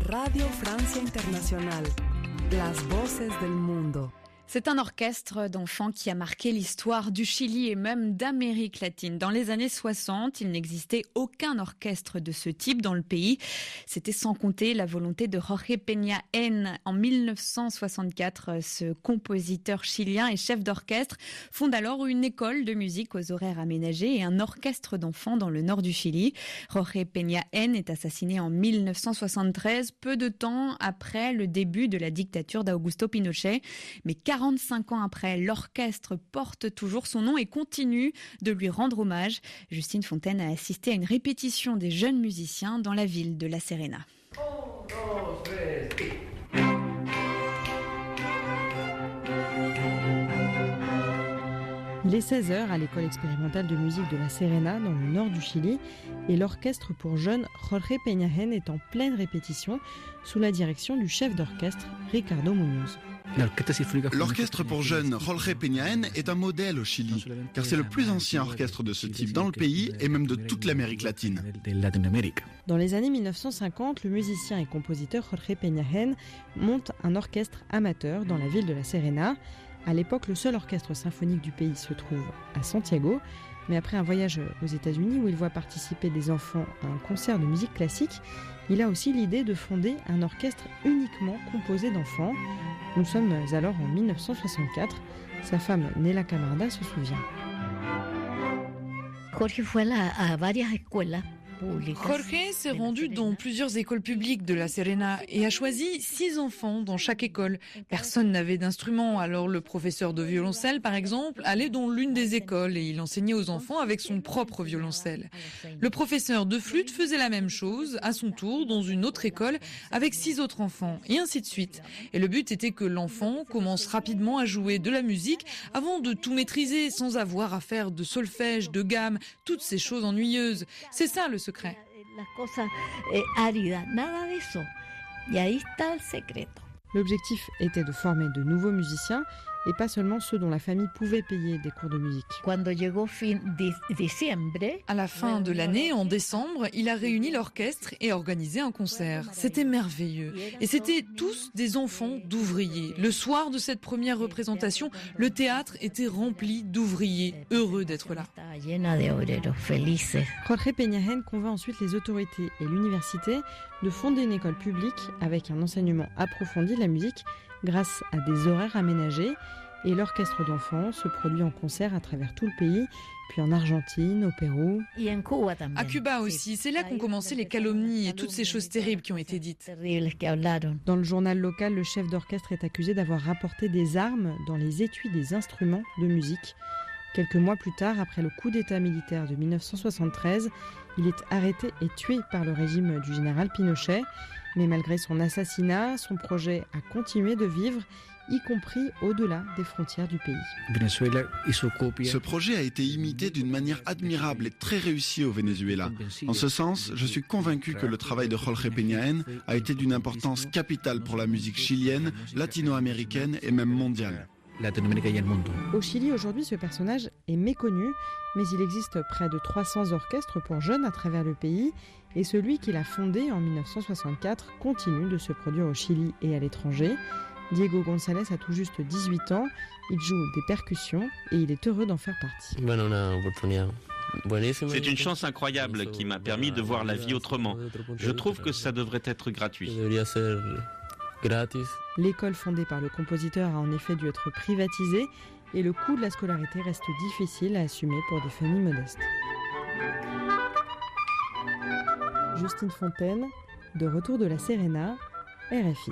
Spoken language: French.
Radio Francia Internacional, las voces del mundo. C'est un orchestre d'enfants qui a marqué l'histoire du Chili et même d'Amérique latine. Dans les années 60, il n'existait aucun orchestre de ce type dans le pays. C'était sans compter la volonté de Jorge Peña-Hen. En 1964, ce compositeur chilien et chef d'orchestre fonde alors une école de musique aux horaires aménagés et un orchestre d'enfants dans le nord du Chili. Jorge Peña-Hen est assassiné en 1973, peu de temps après le début de la dictature d'Augusto Pinochet. Mais 45 ans après, l'orchestre porte toujours son nom et continue de lui rendre hommage. Justine Fontaine a assisté à une répétition des jeunes musiciens dans la ville de La Serena. Il est 16h à l'école expérimentale de musique de La Serena, dans le nord du Chili, et l'orchestre pour jeunes Jorge Peña-Hen est en pleine répétition sous la direction du chef d'orchestre Ricardo Muñoz. L'orchestre pour jeunes Jorge Peña-Hen est un modèle au Chili, car c'est le plus ancien orchestre de ce type dans le pays et même de toute l'Amérique latine. Dans les années 1950, le musicien et compositeur Jorge Peña-Hen monte un orchestre amateur dans la ville de La Serena. À l'époque, le seul orchestre symphonique du pays se trouve à Santiago, mais après un voyage aux États-Unis où il voit participer des enfants à un concert de musique classique, il a aussi l'idée de fonder un orchestre uniquement composé d'enfants. Nous sommes alors en 1964. Sa femme Nela Camarda se souvient. Jorge fue a varias escuelas. Jorge s'est rendu dans plusieurs écoles publiques de La Serena et a choisi 6 enfants dans chaque école. Personne n'avait d'instrument, alors le professeur de violoncelle, par exemple, allait dans l'une des écoles et il enseignait aux enfants avec son propre violoncelle. Le professeur de flûte faisait la même chose, à son tour, dans une autre école, avec 6 autres enfants, et ainsi de suite. Et le but était que l'enfant commence rapidement à jouer de la musique avant de tout maîtriser, sans avoir à faire de solfège, de gamme, toutes ces choses ennuyeuses. C'est ça le secret. L'objectif était de former de nouveaux musiciens et pas seulement ceux dont la famille pouvait payer des cours de musique. À la fin de l'année, en décembre, il a réuni l'orchestre et organisé un concert. C'était merveilleux. Et c'étaient tous des enfants d'ouvriers. Le soir de cette première représentation, le théâtre était rempli d'ouvriers, heureux d'être là. Jorge Peña-Hen convainc ensuite les autorités et l'université de fonder une école publique avec un enseignement approfondi de la musique grâce à des horaires aménagés, et l'orchestre d'enfants se produit en concert à travers tout le pays, puis en Argentine, au Pérou. À Cuba aussi, c'est là qu'ont commencé les calomnies et toutes ces choses terribles qui ont été dites. Dans le journal local, le chef d'orchestre est accusé d'avoir rapporté des armes dans les étuis des instruments de musique. Quelques mois plus tard, après le coup d'État militaire de 1973, il est arrêté et tué par le régime du général Pinochet. Mais malgré son assassinat, son projet a continué de vivre, y compris au-delà des frontières du pays. Ce projet a été imité d'une manière admirable et très réussie au Venezuela. En ce sens, je suis convaincu que le travail de Jorge Peña-Hen a été d'une importance capitale pour la musique chilienne, latino-américaine et même mondiale. Au Chili, aujourd'hui, ce personnage est méconnu, mais il existe près de 300 orchestres pour jeunes à travers le pays, et celui qu'il a fondé en 1964 continue de se produire au Chili et à l'étranger. Diego González a tout juste 18 ans, il joue des percussions et il est heureux d'en faire partie. C'est une chance incroyable qui m'a permis de voir la vie autrement. Je trouve que ça devrait être gratuit. L'école fondée par le compositeur a en effet dû être privatisée et le coût de la scolarité reste difficile à assumer pour des familles modestes. Justine Fontaine, de retour de La Serena, RFI.